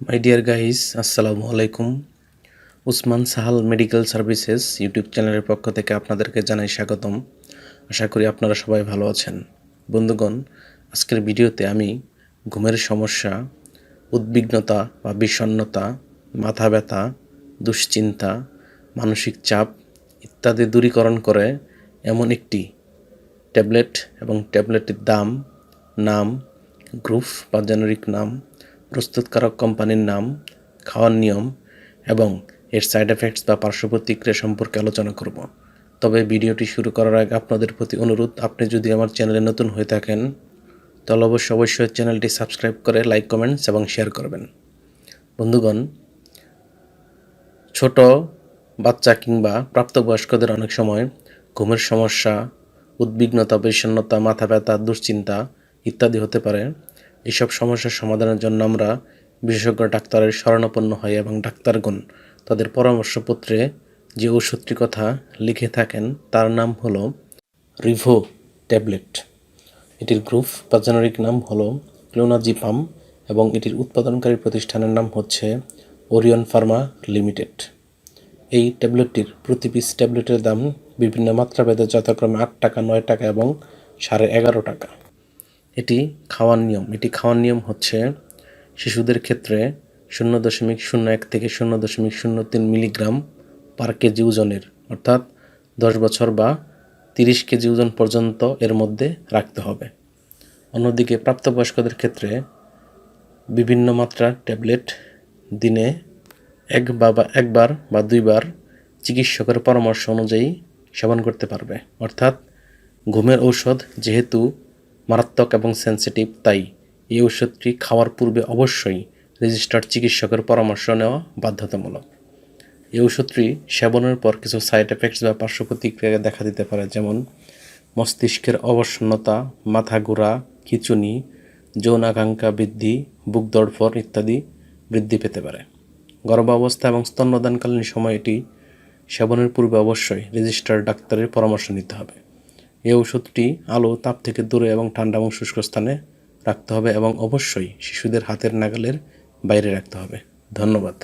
My dear guys, আসসালামু আলাইকুম। Usman Sahal medical services YouTube চ্যানেলের পক্ষ থেকে আপনাদেরকে জানাই স্বাগতম। আশা করি আপনারা সবাই ভালো আছেন। বন্ধুগণ, আজকের ভিডিওতে আমি ঘুমের সমস্যা, উদ্বিগ্নতা বা বিষণ্ণতা, মাথা ব্যথা, দুশ্চিন্তা, মানসিক চাপ ইত্যাদি দূরীকরণ করে এমন একটি ট্যাবলেট এবং ট্যাবলেটের নাম, গ্রুপ বা জেনেরিক নাম, প্রস্তুতকারক কোম্পানির নাম, খাওয়ার নিয়ম এবং এর সাইড এফেক্টস বা পার্শ্ব প্রতিক্রিয়া সম্পর্কে আলোচনা করব। তবে ভিডিওটি শুরু করার আগে আপনাদের প্রতি অনুরোধ, আপনি যদি আমার চ্যানেলে নতুন হয়ে থাকেন তাহলে অবশ্যই চ্যানেলটি সাবস্ক্রাইব করে লাইক, কমেন্টস এবং শেয়ার করবেন। বন্ধুগণ, ছোট বাচ্চা কিংবা প্রাপ্তবয়স্কদের অনেক সময় ঘুমের সমস্যা, উদ্বিগ্নতা, বিষণ্ণতা, মাথা ব্যথা, দুশ্চিন্তা ইত্যাদি হতে পারে। এসব সমস্যার সমাধানের জন্য আমরা বিশেষজ্ঞ ডাক্তারের শরণাপন্ন হই এবং ডাক্তারগণ তাদের পরামর্শপত্রে যে ওষুধটির কথা লিখে থাকেন তার নাম হলো রিভো ট্যাবলেট। এটির গ্রুপ বা জেনেরিক নাম হলো ক্লোনাজিপাম এবং এটির উৎপাদনকারী প্রতিষ্ঠানের নাম হচ্ছে ওরিয়ন ফার্মা লিমিটেড। এই ট্যাবলেটটির প্রতি পিস ট্যাবলেটের দাম বিভিন্ন মাত্রাভেদে যথাক্রমে 8 টাকা, 9 টাকা এবং 11.5 টাকা। এটি খাওয়ার নিয়ম হচ্ছে শিশুদের ক্ষেত্রে 0.01 থেকে 0.03 মিলিগ্রাম পার কেজি ওজনের, অর্থাৎ 10 বছর বা 30 কেজি ওজন পর্যন্ত এর মধ্যে রাখতে হবে। অন্যদিকে প্রাপ্তবয়স্কদের ক্ষেত্রে বিভিন্ন মাত্রার ট্যাবলেট দিনে একবার বা 2বার চিকিৎসকের পরামর্শ অনুযায়ী সেবন করতে পারবে। অর্থাৎ ঘুমের ঔষধ যেহেতু মারাত্মক এবং সেন্সিটিভ, তাই এই ঔষধটি খাওয়ার পূর্বে অবশ্যই রেজিস্টার্ড চিকিৎসকের পরামর্শ নেওয়া বাধ্যতামূলক। এই ঔষধটি সেবনের পর কিছু সাইড এফেক্টস বা পার্শ্ব প্রতিক্রিয়া দেখা দিতে পারে, যেমন মস্তিষ্কের অবসন্নতা, মাথা ঘোরা, খিঁচুনি, যৌনাকাঙ্ক্ষা বৃদ্ধি, বুক ধড়ফড় ইত্যাদি বৃদ্ধি পেতে পারে। গর্ভাবস্থা এবং স্তন্যদানকালীন সময় এটি সেবনের পূর্বে অবশ্যই রেজিস্টার্ড ডাক্তারের পরামর্শ নিতে হবে। এই ওষুধটি আলো, তাপ থেকে দূরে এবং ঠান্ডা এবং শুষ্ক স্থানে রাখতে হবে এবং অবশ্যই শিশুদের হাতের নাগালের বাইরে রাখতে হবে। ধন্যবাদ।